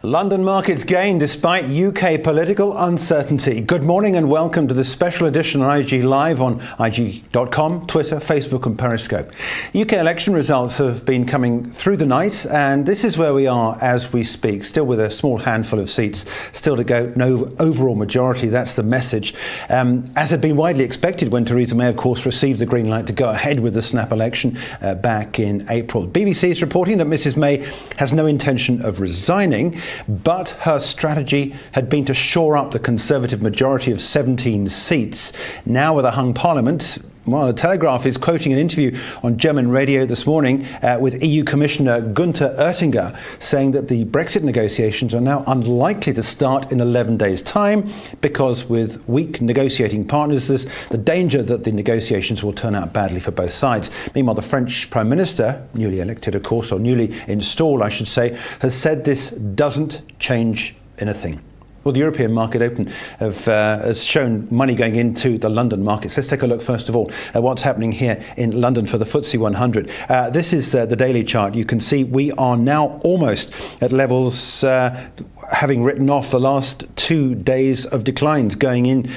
London markets gain despite UK political uncertainty. Good morning and welcome to the special edition on IG Live on IG.com, Twitter, Facebook and Periscope. UK election results have been coming through the night, and this is where we are as we speak, still with a small handful of seats still to go, no overall majority, that's the message. As had been widely expected when Theresa May, of course, received the green light to go ahead with the snap election back in April. BBC is reporting that Mrs May has no intention of resigning, but her strategy had been to shore up the Conservative majority of 17 seats. Now with a hung parliament, well, the Telegraph is quoting an interview on German radio this morning with EU Commissioner Günther Oettinger, saying that the Brexit negotiations are now unlikely to start in 11 days' time because with weak negotiating partners, there's the danger that the negotiations will turn out badly for both sides. Meanwhile, the French Prime Minister, newly elected, of course, or newly installed, I should say, has said this doesn't change anything. Well, the European market open has shown money going into the London markets. Let's take a look, first of all, at what's happening here in London for the Footsie 100. This is the daily chart. You can see we are now almost at levels having written off the last 2 days of declines going in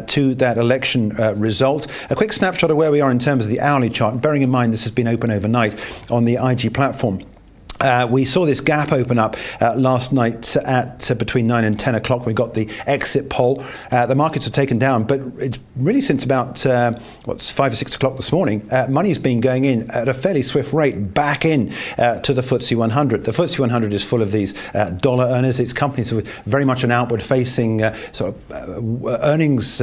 to that election result. A quick snapshot of where we are in terms of the hourly chart, bearing in mind this has been open overnight on the IG platform. We saw this gap open up last night at between 9 and 10 o'clock. We got the exit poll. The markets have taken down, but it's really since about 5 or 6 o'clock this morning, money's been going in at a fairly swift rate back in to the Footsie 100. The Footsie 100 is full of these dollar earners. It's companies with very much an outward-facing earnings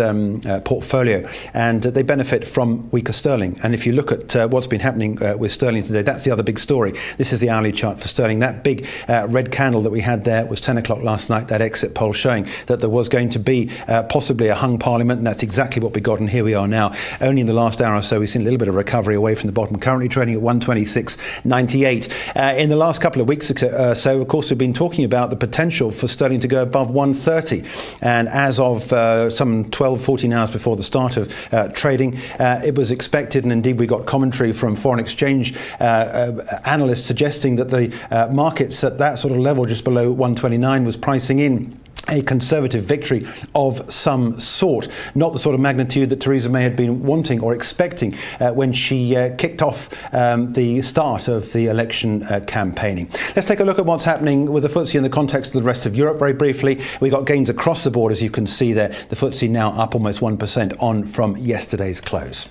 portfolio, and they benefit from weaker sterling. And if you look at what's been happening with sterling today, that's the other big story. This is the hourly chart for sterling. That big red candle that we had there was 10 o'clock last night, that exit poll showing that there was going to be possibly a hung parliament, and that's exactly what we got, and here we are now. Only in the last hour or so we've seen a little bit of recovery away from the bottom, currently trading at 126.98. In the last couple of weeks or so, of course, we've been talking about the potential for sterling to go above 130, and as of some 14 hours before the start of trading, it was expected, and indeed we got commentary from foreign exchange analysts suggesting that the markets at that sort of level just below 129 was pricing in a Conservative victory of some sort, not the sort of magnitude that Theresa May had been wanting or expecting when she kicked off the start of the election campaigning. Let's take a look at what's happening with the Footsie in the context of the rest of Europe very briefly. We got gains across the board, as you can see there. The Footsie now up almost 1% on from yesterday's close.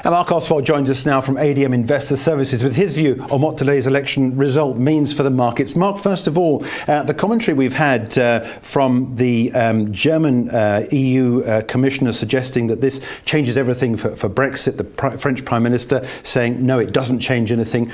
And Marc Ostwald joins us now from ADM Investor Services with his view on what today's election result means for the markets. Marc, first of all, the commentary we've had from the German EU Commissioner suggesting that this changes everything for Brexit, the French Prime Minister saying, no, it doesn't change anything.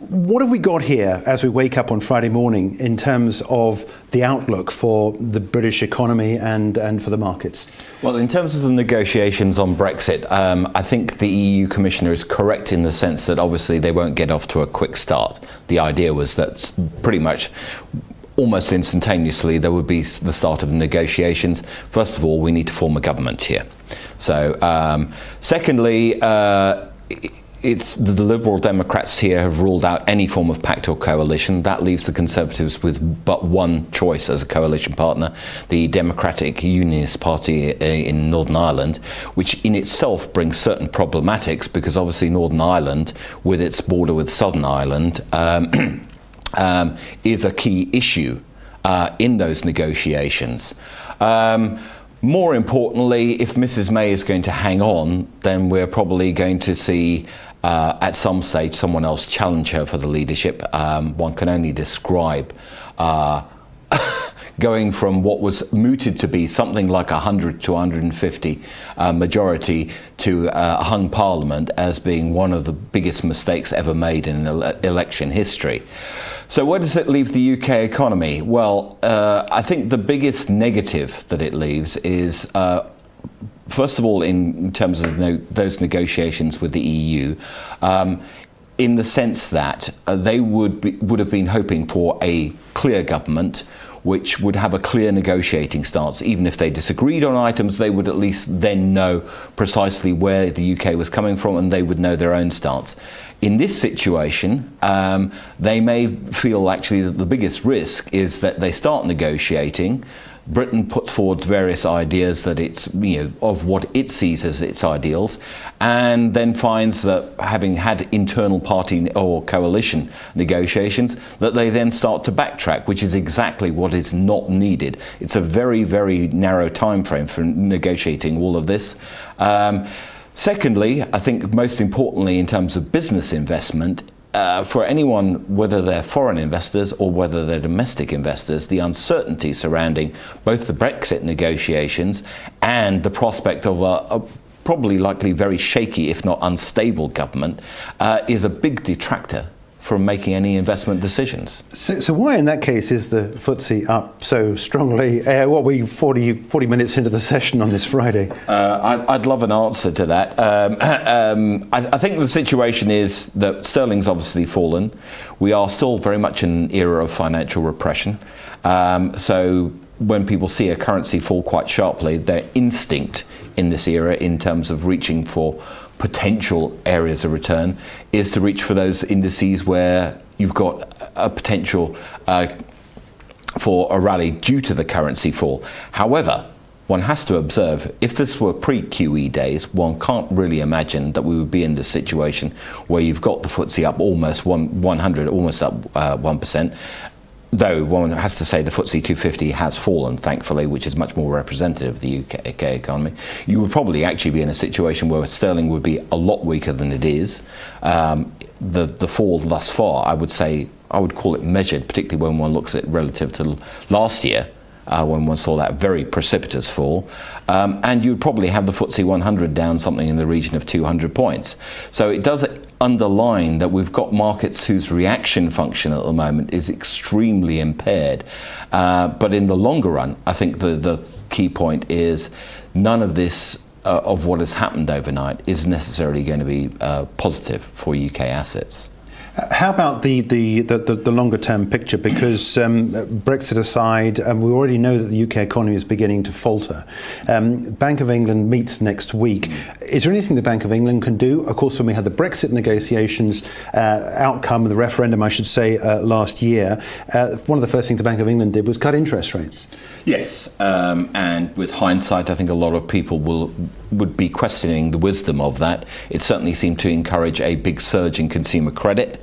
What have we got here as we wake up on Friday morning in terms of the outlook for the British economy and for the markets? Well, in terms of the negotiations on Brexit, I think the EU Commissioner is correct in the sense that obviously they won't get off to a quick start. The idea was that pretty much almost instantaneously there would be the start of negotiations. First of all, we need to form a government here. So, secondly, it's the Liberal Democrats here have ruled out any form of pact or coalition. That leaves the Conservatives with but one choice as a coalition partner, the Democratic Unionist Party in Northern Ireland, which in itself brings certain problematics because obviously Northern Ireland, with its border with Southern Ireland, is a key issue in those negotiations. More importantly, if Mrs May is going to hang on, then we're probably going to see at some stage someone else challenge her for the leadership. One can only describe going from what was mooted to be something like 100 to 150 majority to a hung parliament as being one of the biggest mistakes ever made in election history. So where does it leave the UK economy? Well, I think the biggest negative that it leaves is first of all, in terms of those negotiations with the EU, in the sense that they would have been hoping for a clear government which would have a clear negotiating stance. Even if they disagreed on items, they would at least then know precisely where the UK was coming from, and they would know their own stance. In this situation, they may feel actually that the biggest risk is that they start negotiating. Britain puts forward various ideas that it's, of what it sees as its ideals, and then finds that having had internal party or coalition negotiations, that they then start to backtrack, which is exactly what is not needed. It's a very, very narrow time frame for negotiating all of this. Secondly, I think most importantly in terms of business investment, for anyone, whether they're foreign investors or whether they're domestic investors, the uncertainty surrounding both the Brexit negotiations and the prospect of a probably likely very shaky, if not unstable government, is a big detractor from making any investment decisions. So why in that case is the Footsie up so strongly? What were you 40 minutes into the session on this Friday? I'd love an answer to that. I think the situation is that sterling's obviously fallen. We are still very much in an era of financial repression. So when people see a currency fall quite sharply, their instinct in this era in terms of reaching for potential areas of return is to reach for those indices where you've got a potential for a rally due to the currency fall. However, one has to observe, if this were pre-QE days, one can't really imagine that we would be in this situation where you've got the Footsie up almost 100, almost up 1%. Though one has to say the Footsie 250 has fallen, thankfully, which is much more representative of the UK economy. You would probably actually be in a situation where sterling would be a lot weaker than it is. The fall thus far, I would call it measured, particularly when one looks at it relative to last year, when one saw that very precipitous fall. And you'd probably have the Footsie 100 down something in the region of 200 points. So it does underline that we've got markets whose reaction function at the moment is extremely impaired. But in the longer run, I think the key point is none of this, of what has happened overnight, is necessarily going to be positive for UK assets. How about the longer term picture? Because Brexit aside, we already know that the UK economy is beginning to falter. Bank of England meets next week. Is there anything the Bank of England can do? Of course, when we had the Brexit negotiations outcome, the referendum, I should say, last year, one of the first things the Bank of England did was cut interest rates. Yes, and with hindsight, I think a lot of people would be questioning the wisdom of that. It certainly seemed to encourage a big surge in consumer credit,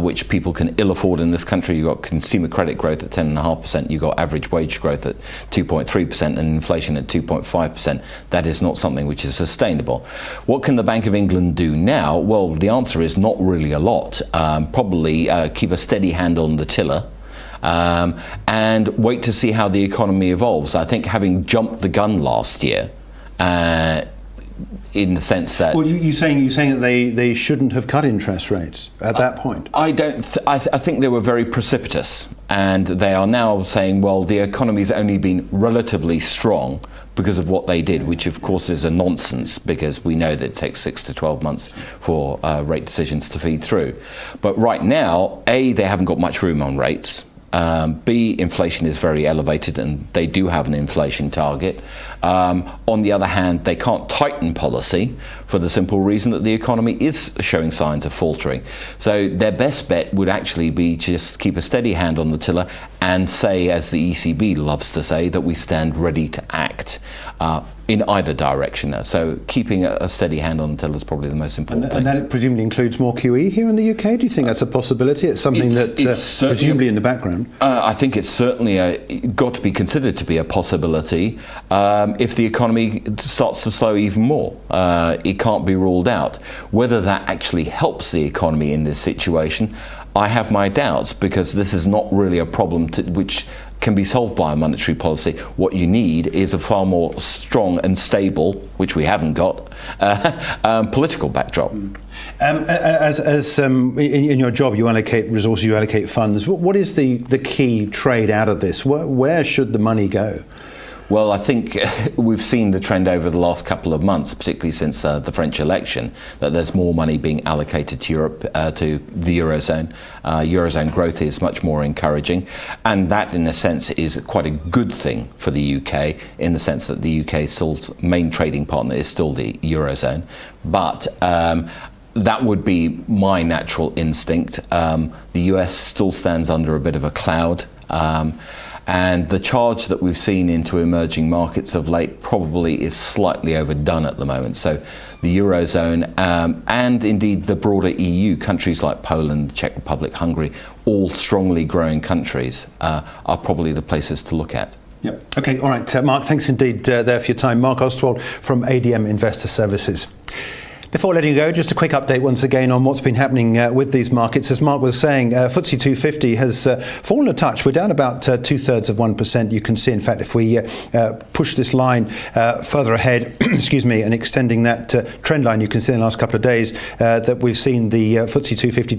which people can ill afford in this country. You've got consumer credit growth at 10.5%, you've got average wage growth at 2.3% and inflation at 2.5%. That is not something which is sustainable. What can the Bank of England do now? Well, the answer is not really a lot. Probably keep a steady hand on the tiller. And wait to see how the economy evolves. I think having jumped the gun last year, in the sense that... Well, you're saying that they shouldn't have cut interest rates at that point? I think they were very precipitous, and they are now saying, well, the economy's only been relatively strong because of what they did, which of course is a nonsense, because we know that it takes 6 to 12 months for rate decisions to feed through. But right now, A, they haven't got much room on rates. B, inflation is very elevated, and they do have an inflation target. On the other hand, they can't tighten policy for the simple reason that the economy is showing signs of faltering. So their best bet would actually be to just keep a steady hand on the tiller and say, as the ECB loves to say, that we stand ready to act in either direction. So keeping a steady hand on the tiller is probably the most important thing. And that presumably includes more QE here in the UK? Do you think that's a possibility? It's something that's presumably in the background. I think it's certainly got to be considered to be a possibility if the economy starts to slow even more. It can't be ruled out. Whether that actually helps the economy in this situation, I have my doubts, because this is not really a problem which can be solved by a monetary policy. What you need is a far more strong and stable, which we haven't got, political backdrop. In your job, you allocate resources, you allocate funds. What is the key trade out of this? Where should the money go? Well, I think we've seen the trend over the last couple of months, particularly since the French election, that there's more money being allocated to Europe, to the Eurozone. Eurozone growth is much more encouraging, and that, in a sense, is quite a good thing for the UK, in the sense that the UK's main trading partner is still the Eurozone. But that would be my natural instinct. The US still stands under a bit of a cloud. And the charge that we've seen into emerging markets of late probably is slightly overdone at the moment. So the Eurozone and indeed the broader EU, countries like Poland, Czech Republic, Hungary, all strongly growing countries, are probably the places to look at. Yep. Okay, all right. Mark, thanks indeed there for your time. Marc Ostwald from ADM Investor Services. Before letting you go, just a quick update once again on what's been happening with these markets. As Mark was saying, Footsie 250 has fallen a touch. We're down about 2/3%. You can see, in fact, if we push this line further ahead, excuse me, and extending that trend line, you can see in the last couple of days that we've seen the Footsie 250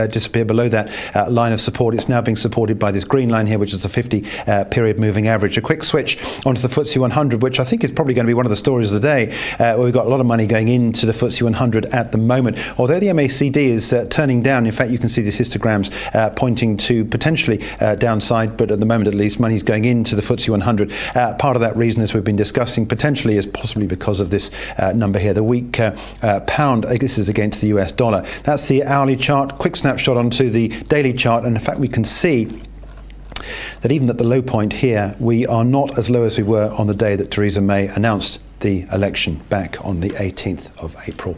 disappear below that line of support. It's now being supported by this green line here, which is the 50-period moving average. A quick switch onto the Footsie 100, which I think is probably going to be one of the stories of the day, where we've got a lot of money going into the Footsie 100 at the moment. Although the MACD is turning down, in fact, you can see the histograms pointing to potentially downside, but at the moment, at least, money's going into the Footsie 100. Part of that reason, as we've been discussing, potentially is possibly because of this number here, the weak pound. This is against the US dollar. That's the hourly chart. Quick snapshot onto the daily chart, and in fact, we can see that even at the low point here, we are not as low as we were on the day that Theresa May announced the election back on the 18th of April.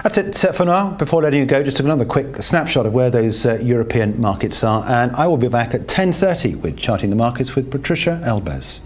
That's it for now. Before letting you go, just another quick snapshot of where those European markets are, and I will be back at 10:30 with Charting the Markets with Patricia Elbaz.